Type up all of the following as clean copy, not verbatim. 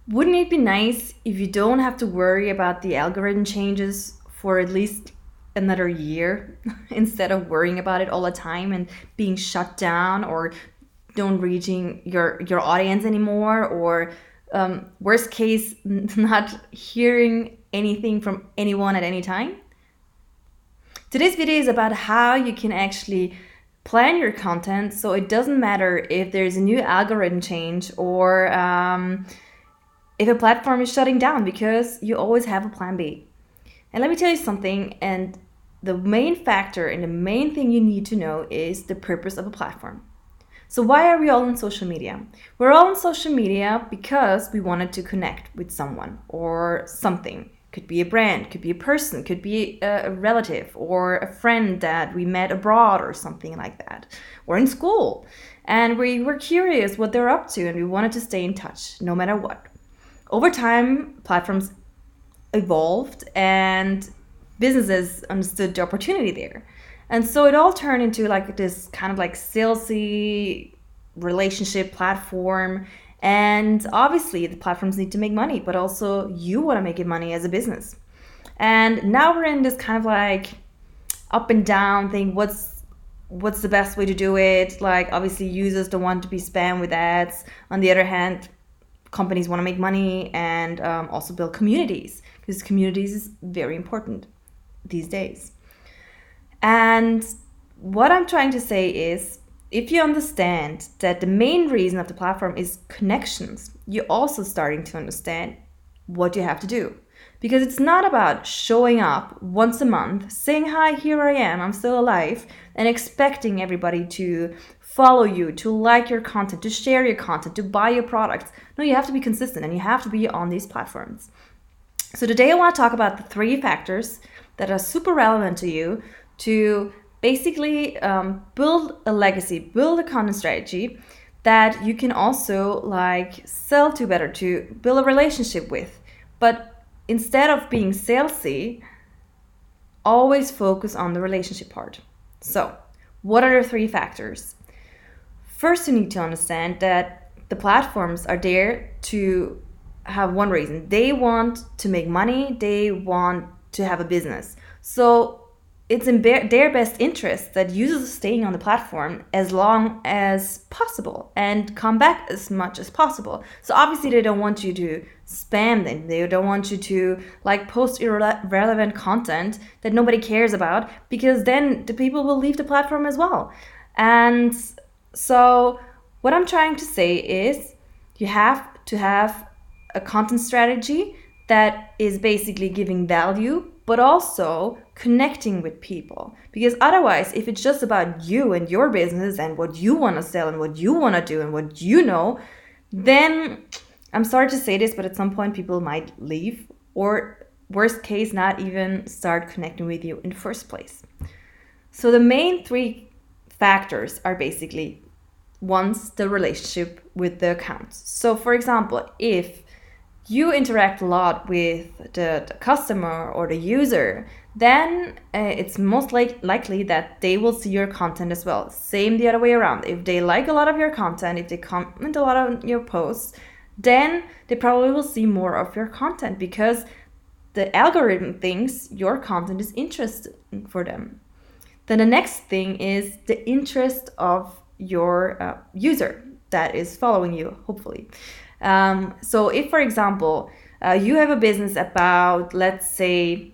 Wouldn't it be nice if you don't have to worry about the algorithm changes for at least another year instead of worrying about it all the time and being shut down or don't reaching your audience anymore, or worst case, not hearing anything from anyone at any time? Today's video is about how you can actually plan your content so it doesn't matter if there's a new algorithm change or if a platform is shutting down, because you always have a plan B. And let me tell you something, and the main factor and the main thing you need to know is the purpose of a platform. So why are we all on social media? We're all on social media because we wanted to connect with someone or something. Could be a brand, could be a person, could be a relative or a friend that we met abroad or something like that, or in school. And we were curious what they're up to and we wanted to stay in touch no matter what. Over time, platforms evolved and businesses understood the opportunity there. And so it all turned into like this kind of like salesy relationship platform. And obviously, the platforms need to make money, but also you want to make it money as a business. And now we're in this kind of like up and down thing. What's the best way to do it? Like obviously, users don't want to be spammed with ads. On the other hand, companies want to make money and also build communities, because communities is very important these days. And what I'm trying to say is, if you understand that the main reason of the platform is connections, you're also starting to understand what you have to do. Because it's not about showing up once a month, saying, hi, here I am, I'm still alive, and expecting everybody to follow you, to like your content, to share your content, to buy your products. No, you have to be consistent and you have to be on these platforms. So today I want to talk about the 3 factors that are super relevant to you to basically build a legacy, build a content strategy that you can also like sell to better, to build a relationship with. But instead of being salesy, always focus on the relationship part. So, what are the 3 factors? First, you need to understand that the platforms are there to have one reason. They want to make money, they want to have a business. So it's in their best interest that users are staying on the platform as long as possible and come back as much as possible. So obviously they don't want you to spam them. They don't want you to like post irrelevant content that nobody cares about, because then the people will leave the platform as well. And so what I'm trying to say is you have to have a content strategy that is basically giving value, but also connecting with people. Because otherwise, if it's just about you and your business and what you want to sell and what you want to do and what you know, then I'm sorry to say this, but at some point people might leave, or worst case, not even start connecting with you in the first place. So the main 3 factors are basically, once, the relationship with the accounts. So for example, if you interact a lot with the customer or the user, then it's most likely that they will see your content as well. Same the other way around. If they like a lot of your content, if they comment a lot on your posts, then they probably will see more of your content, because the algorithm thinks your content is interesting for them. Then the next thing is the interest of your user that is following you, hopefully. So if, for example, you have a business about, let's say,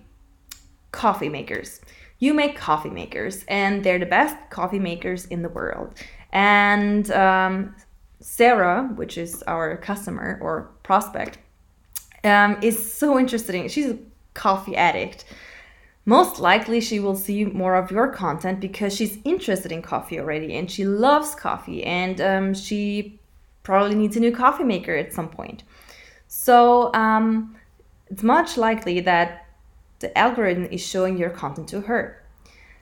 coffee makers. You make coffee makers, and they're the best coffee makers in the world. And Sarah, which is our customer or prospect, is so interested. She's a coffee addict. Most likely she will see more of your content because she's interested in coffee already and she loves coffee, and she probably needs a new coffee maker at some point. So it's much likely that the algorithm is showing your content to her.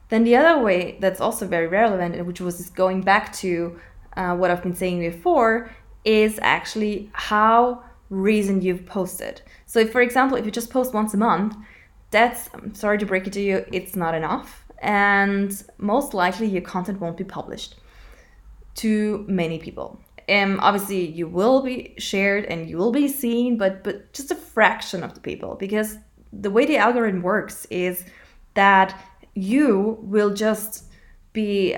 Then the other way that's also very relevant, and which was going back to what I've been saying before, is actually how recent you've posted. So if, for example, if you just post once a month, that's, I'm sorry to break it to you, it's not enough. And most likely your content won't be published to many people. Obviously you will be shared and you will be seen, but just a fraction of the people, because the way the algorithm works is that you will just be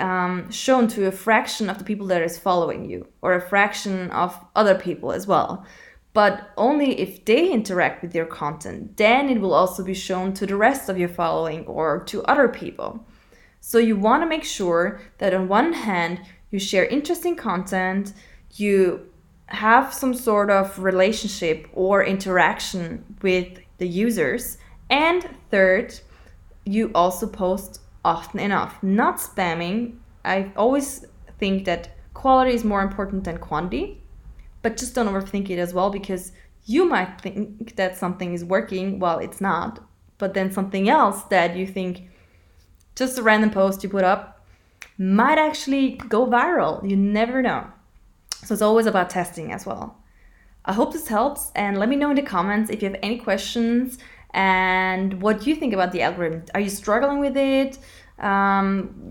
shown to a fraction of the people that is following you, or a fraction of other people as well. But only if they interact with your content, then it will also be shown to the rest of your following or to other people. So you want to make sure that on one hand, you share interesting content, you have some sort of relationship or interaction with the users, and third, you also post often enough, not spamming. I always think that quality is more important than quantity, but just don't overthink it as well, because you might think that something is working while it's not, but then something else that you think, just a random post you put up, might actually go viral. You never know. So it's always about testing as well. I hope this helps, and let me know in the comments if you have any questions and what you think about the algorithm. Are you struggling with it?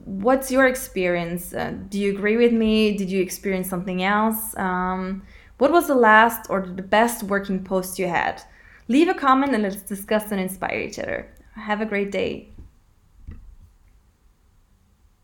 What's your experience? Do you agree with me? Did you experience something else? What was the last or the best working post you had? Leave a comment and let's discuss and inspire each other. Have a great day.